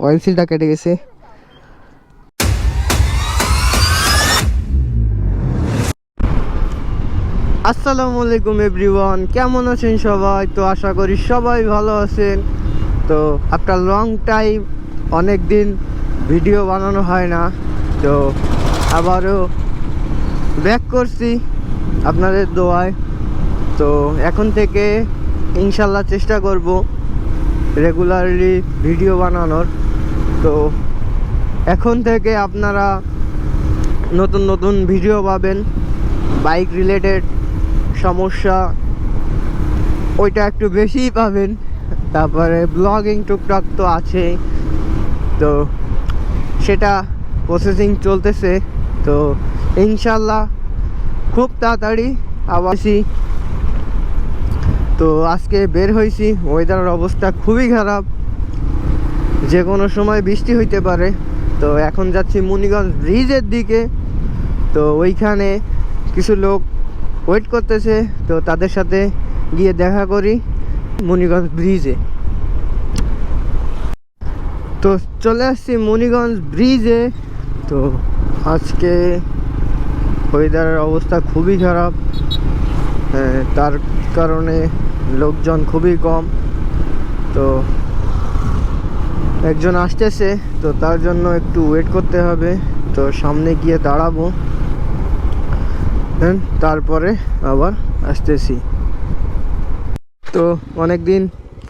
Oil সিলটা কেটে গেছে। আসসালামু আলাইকুম এভরিওয়ান, কেমন আছেন সবাই? তো আশা করি সবাই ভালো আছেন। তো আফটার লং টাইম অনেক দিন ভিডিও বানানো হয় না, তো আবারও ব্যাক করছি আপনাদের দোয়ায়। তো এখন থেকে ইনশাল্লাহ চেষ্টা করব রেগুলারলি ভিডিও বানানোর। তো এখন থেকে আপনারা নতুন নতুন ভিডিও পাবেন, বাইক রিলেটেড সমস্যা ওইটা একটু বেশিই পাবেন। তারপরে ব্লগিং টুকটাক তো আছেই, তো সেটা প্রসেসিং চলতেছে। তো ইনশাল্লাহ খুব তাড়াতাড়ি আবার আসি। তো আজকে বের হয়েছি, ওয়েদারের অবস্থা খুবই খারাপ, যে কোনো সময় বৃষ্টি হইতে পারে। তো এখন যাচ্ছি মুনিগঞ্জ ব্রিজের দিকে। তো ওইখানে কিছু লোক ওয়েট করতেছে, তো তাদের সাথে গিয়ে দেখা করি মুনিগঞ্জ ব্রিজে। তো চলে আসছি মুনিগঞ্জ ব্রিজে। তো আজকে ওয়েদারের অবস্থা খুবই খারাপ, তার কারণে লোকজন খুবই কম। তো একজন আসতেছে, তো তার জন্য একটু ওয়েট করতে হবে। তো সামনে গিয়ে দাঁড়াবো, তারপরে আবার আসতেছি। তো অনেক দিন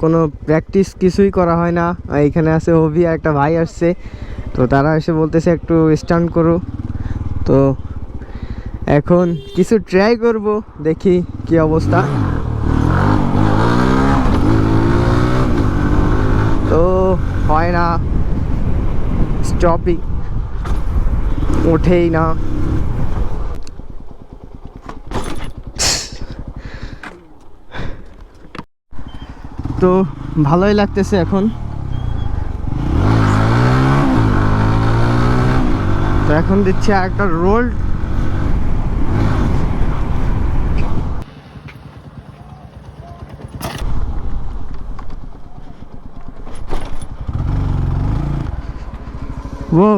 কোনো প্র্যাকটিস কিছুই করা হয় না। এইখানে আছে হবি আর একটা ভাই আসছে, তো তারা এসে বলতেছে একটু স্টান্ট করো। তো এখন কিছু ট্রাই করব, দেখি কি অবস্থা। তো হয় না, স্টপই ওঠেই না। তো ভালোই লাগতেছে এখন। তো এখন দিচ্ছে একটা রোল। ও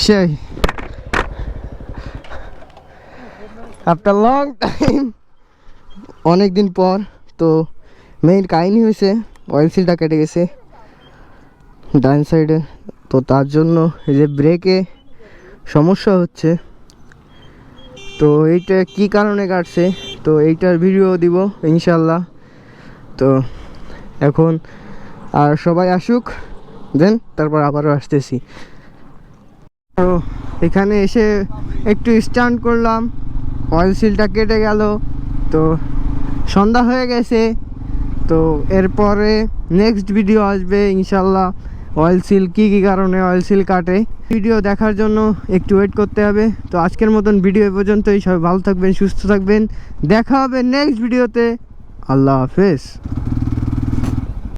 সেই আফটার লং টাইম, অনেক দিন পর। তো মেইন কাহিনী হয়েছে অয়েল সিলটা কেটে গেছে ডান সাইডে। তো তার জন্য এই যে ব্রেকে সমস্যা হচ্ছে। তো এইটা কি কারণে কাটছে, তো এইটার ভিডিও দিব ইনশাল্লাহ। তো এখন আর সবাই আসুক, দেন তারপর আবারও আসতেছি। তো এখানে এসে একটু স্টান্ট করলাম, অয়েল সিলটা কেটে গেল। তো সন্ধ্যা হয়ে গেছে, তো এরপরে নেক্সট ভিডিও আসবে ইনশাল্লাহ, অয়েল সিল কী কারণে অয়েল সিল কাটে। ভিডিও দেখার জন্য একটু ওয়েট করতে হবে। তো আজকের মতন ভিডিও এ পর্যন্তই। সবাই ভালো থাকবেন, সুস্থ থাকবেন, দেখা হবে নেক্সট ভিডিওতে। আল্লাহ হাফেজ।